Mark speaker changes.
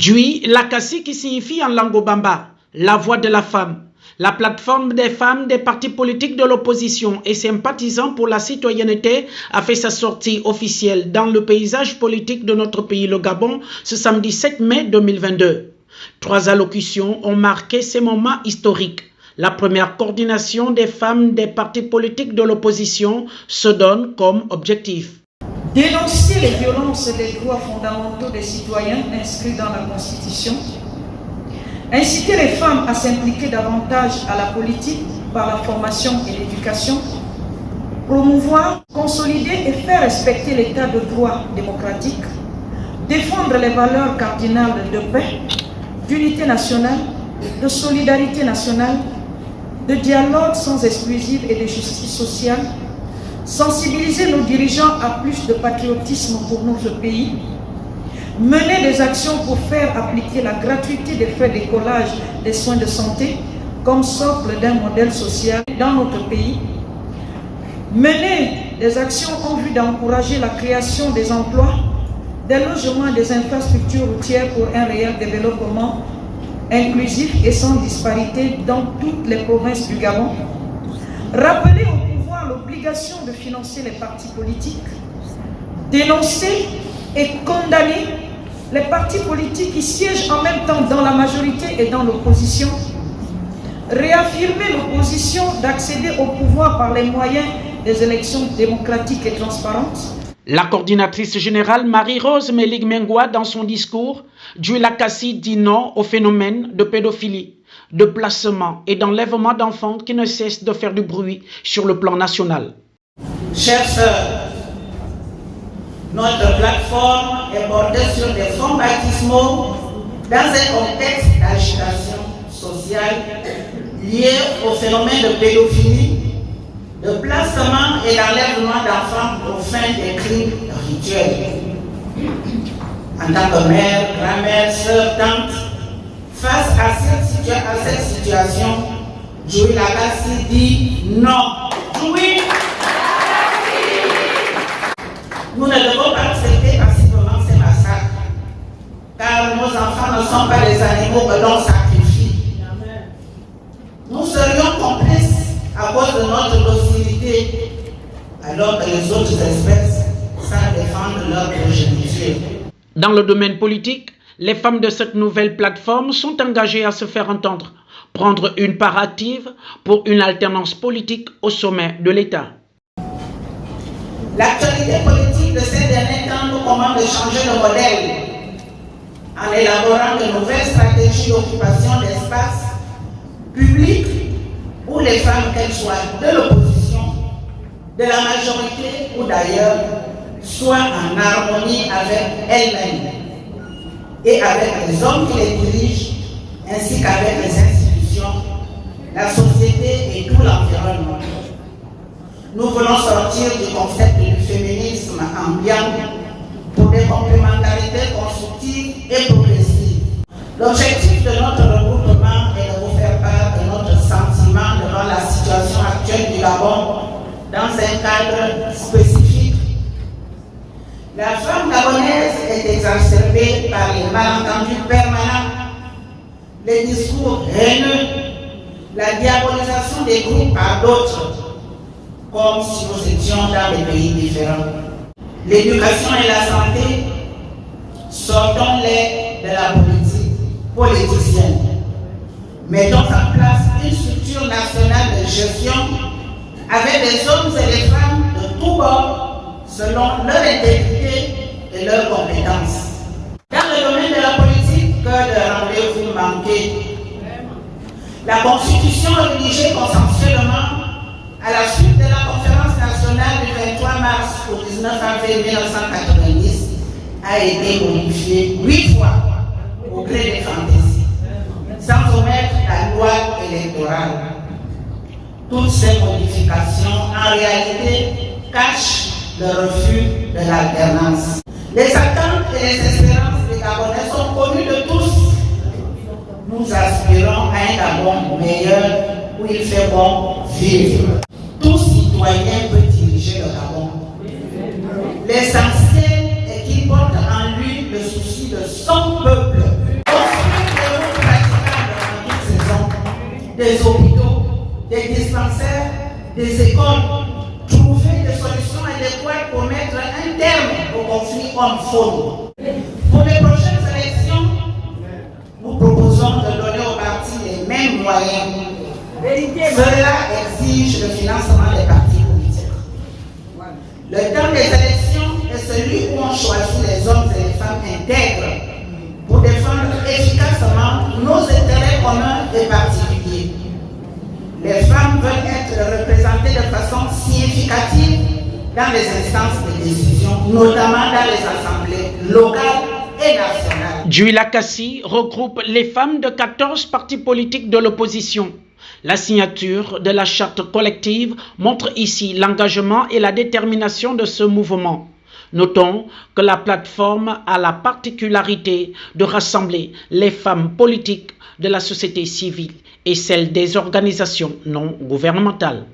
Speaker 1: Djui Lakasi, qui signifie en langue bamba la voix de la femme. La plateforme des femmes des partis politiques de l'opposition et sympathisants pour la citoyenneté a fait sa sortie officielle dans le paysage politique de notre pays, le Gabon, ce samedi 7 mai 2022. 3 allocutions ont marqué ces moments historiques. La première, coordination des femmes des partis politiques de l'opposition, se donne comme objectif.
Speaker 2: Dénoncer les violences des droits fondamentaux des citoyens inscrits dans la Constitution. Inciter les femmes à s'impliquer davantage à la politique par la formation et l'éducation. Promouvoir, consolider et faire respecter l'état de droit démocratique. Défendre les valeurs cardinales de paix, d'unité nationale, de solidarité nationale, de dialogue sans exclusive et de justice sociale. Sensibiliser nos dirigeants à plus de patriotisme pour notre pays. Mener des actions pour faire appliquer la gratuité des frais d'écolage des soins de santé comme socle d'un modèle social dans notre pays. Mener des actions en vue d'encourager la création des emplois, des logements et des infrastructures routières pour un réel développement inclusif et sans disparité dans toutes les provinces du Gabon. Rappeler au pouvoir l'obligation de financer les partis politiques. Dénoncer et condamner les partis politiques qui siègent en même temps dans la majorité et dans l'opposition. Réaffirmer l'opposition d'accéder au pouvoir par les moyens des élections démocratiques et transparentes.
Speaker 1: La coordinatrice générale Marie-Rose Meligmengwa, dans son discours, Djui Lakasi dit non au phénomène de pédophilie, de placement et d'enlèvement d'enfants qui ne cessent de faire du bruit sur le plan national.
Speaker 3: Chers sœurs, notre plateforme est bordée sur des fonds baptismaux dans un contexte d'agitation sociale lié au phénomène de pédophilie, de placement et d'enlèvement d'enfants aux fins des crimes rituels. En tant que mère, grand-mère, sœur, tante, face à cette situation, Djui Lakasi dit non. Djui Lakasi! Nous ne devons pas accepter passivement ces massacres, car nos enfants ne sont pas des animaux que l'on sacrifie. Nous serions complices à cause de notre docilité, alors que les autres espèces savent défendre leur progéniture.
Speaker 1: Dans le domaine politique, les femmes de cette nouvelle plateforme sont engagées à se faire entendre, prendre une part active pour une alternance politique au sommet de l'État.
Speaker 3: L'actualité politique de ces derniers temps nous commande de changer de modèle en élaborant de nouvelles stratégies d'occupation d'espaces publics où les femmes, qu'elles soient de l'opposition, de la majorité ou d'ailleurs, soient en harmonie avec elles-mêmes et avec les hommes qui les dirigent, ainsi qu'avec les institutions, la société et tout l'environnement. Nous voulons sortir du concept du féminisme ambiant pour des complémentarités constructives et progressives. L'objectif de notre regroupement est de vous faire part de notre sentiment devant la situation actuelle du Gabon dans un cadre spécifique. La femme gabonaise est exacerbée par les malentendus permanents, les discours haineux, la diabolisation des groupes par d'autres, comme si nous étions dans des pays différents. L'éducation et la santé, sortons-les de la politique politicienne. Mettons en place une structure nationale de gestion avec des hommes et des femmes de tous bords selon leur intégrité et leurs compétences. Dans le domaine de la politique, que de rendez-vous manqués. La Constitution rédigée consensuellement à la suite de la conférence nationale du 23 mars au 19 avril 1990 a été modifiée 8 fois au gré des fantaisies, sans omettre la loi électorale. Toutes ces modifications, en réalité, cachent le refus de l'alternance. Les attentes et les espérances des Gabonais sont connues de tous. Nous aspirons à un Gabon meilleur où il fait bon vivre. Tout citoyen peut diriger le Gabon. L'essentiel est qu'il porte en lui le souci de son peuple. des hôpitaux, des dispensaires, des écoles, trouver des solutions adéquates pour mettre un terme au conflit homme-faune. Pour les prochaines élections, nous proposons de donner aux partis les mêmes moyens. Cela exige le financement des partis politiques. Le temps des élections est celui où on choisit les hommes et les femmes intègres pour défendre efficacement nos intérêts communs et particuliers. Les femmes veulent être représentées de façon significative dans les instances de décision, notamment dans les assemblées locales et nationales.
Speaker 1: Djuila Kassi regroupe les femmes de 14 partis politiques de l'opposition. La signature de la charte collective montre ici l'engagement et la détermination de ce mouvement. Notons que la plateforme a la particularité de rassembler les femmes politiques de la société civile et celles des organisations non gouvernementales.